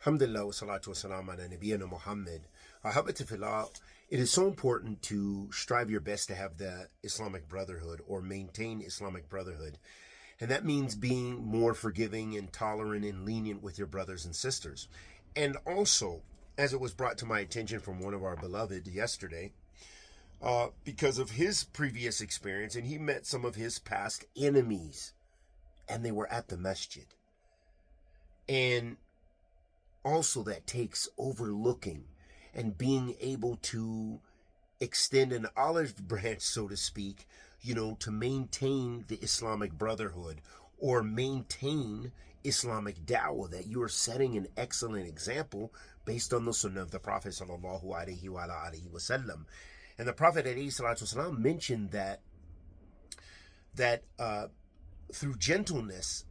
Alhamdulillah wa salatu wa salam ala nabiyyina Muhammad. Habatifillah, it is so important to strive your best to have the Islamic Brotherhood or maintain Islamic Brotherhood. And that means being more forgiving and tolerant and lenient with your brothers and sisters. And also, as it was brought to my attention from one of our beloved yesterday, because of his previous experience, and he met some of his past enemies, and they were at the masjid. And also that takes overlooking and being able to extend an olive branch, so to speak, to maintain the Islamic Brotherhood or maintain Islamic da'wah, that you are setting an excellent example based on the sunnah of the Prophet sallallahu alaihi wasallam. And the Prophet alayhi salatu wasallam mentioned that through gentleness,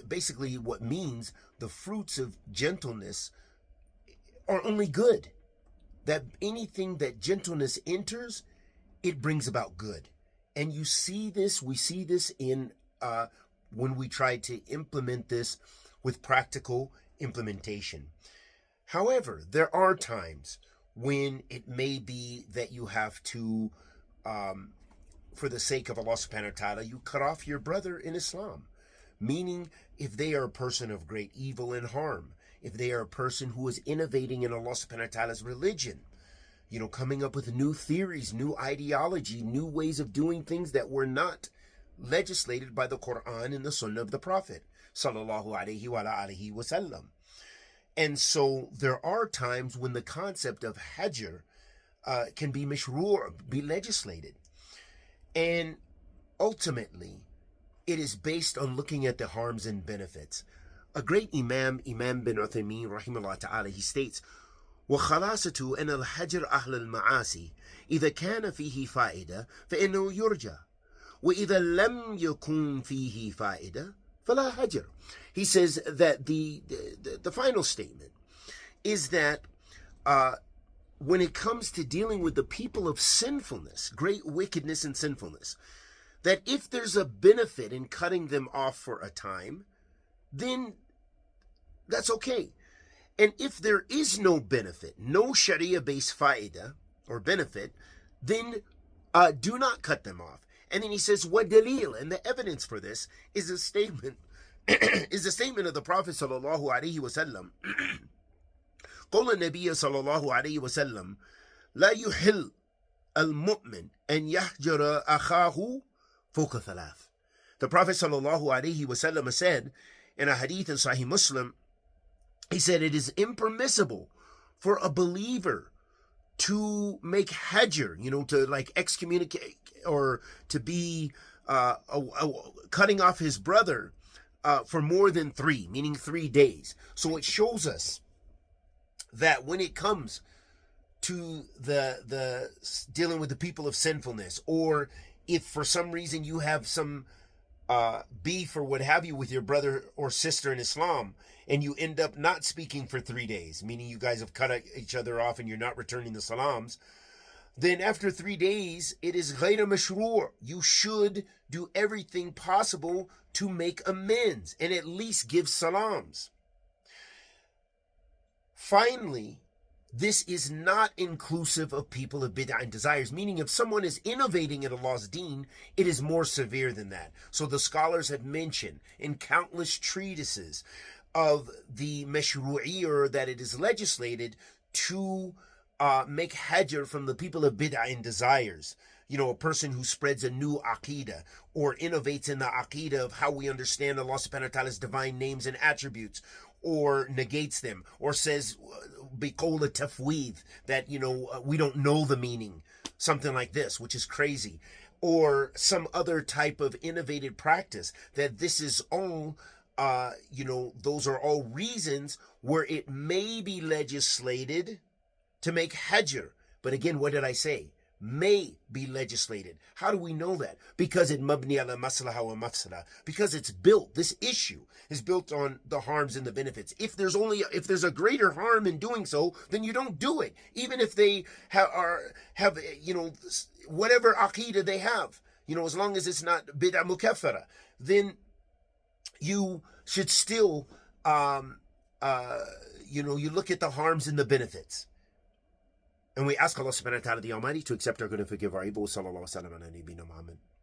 basically what means the fruits of gentleness are only good. That anything that gentleness enters, it brings about good. And we see this in when we try to implement this with practical implementation. However, there are times when it may be that you have to, for the sake of Allah subhanahu wa ta'ala, you cut off your brother in Islam. Meaning, if they are a person of great evil and harm, if they are a person who is innovating in Allah subhanahu wa ta'ala's religion, coming up with new theories, new ideology, new ways of doing things that were not legislated by the Quran and the Sunnah of the Prophet sallallahu alaihi wasallam. And so there are times when the concept of hajr can be mashru', be legislated. And ultimately, it is based on looking at the harms and benefits. A great Imam bin Uthaymeen, rahimahullah ta'ala, he states, وَخَلَاصَةُ أَنَ الْحَجْرَ أَهْلَ الْمَعَاصِي إِذَا كَانَ فِيهِ فَائِدَةٌ فَإِنَّهُ يُرْجَى وَإِذَا لَمْ يَكُنْ فِيهِ فَائِدَةٌ فَلَا هَجْرَ. He says that the final statement is that when it comes to dealing with the people of sinfulness, great wickedness and sinfulness, that if there's a benefit in cutting them off for a time, then that's okay. And if there is no benefit, no Sharia-based fa'idah or benefit, then do not cut them off. And then he says, what dalil? And the evidence for this is a statement of the Prophet sallallahu alaihi wasallam. قول النبي صلى الله عليه وسلم لا يحل المؤمن أن يحجر أخاه فوق ثلاث. The Prophet sallallahu alaihi wasallam said in a hadith in Sahih Muslim, he said it is impermissible for a believer to make hajr, to like excommunicate or to be cutting off his brother for more than 3, meaning 3 days. So it shows us that when it comes to the dealing with the people of sinfulness, or if for some reason you have some beef or what have you with your brother or sister in Islam, and you end up not speaking for 3 days, meaning you guys have cut each other off and you're not returning the salams, then after 3 days, it is ghayra mashru'. You should do everything possible to make amends and at least give salams. Finally, this is not inclusive of people of bid'ah and desires, meaning if someone is innovating in Allah's deen, it is more severe than that. So the scholars have mentioned in countless treatises of the mashru'iyyah, that it is legislated to make hajr from the people of bid'ah and desires. A person who spreads a new aqidah or innovates in the aqidah of how we understand Allah subhanahu wa ta'ala's divine names and attributes, or negates them, or says biqola tafweed, that we don't know the meaning, something like this, which is crazy, or some other type of innovative practice, that this is all those are all reasons where it may be legislated to make hajr. But again, what did I say? May be legislated. How do we know that? Because it mabni ala maslaha wa mafsada. Because it's built. This issue is built on the harms and the benefits. If there's a greater harm in doing so, then you don't do it. Even if they have whatever aqidah they have, as long as it's not bid'ah mukaffara, then you should still uh, you look at the harms and the benefits. And we ask Allah subhanahu wa ta'ala the Almighty to accept our good and forgive our evil. Sallallahu alaihi wa sallam ala nabiyyina Muhammad.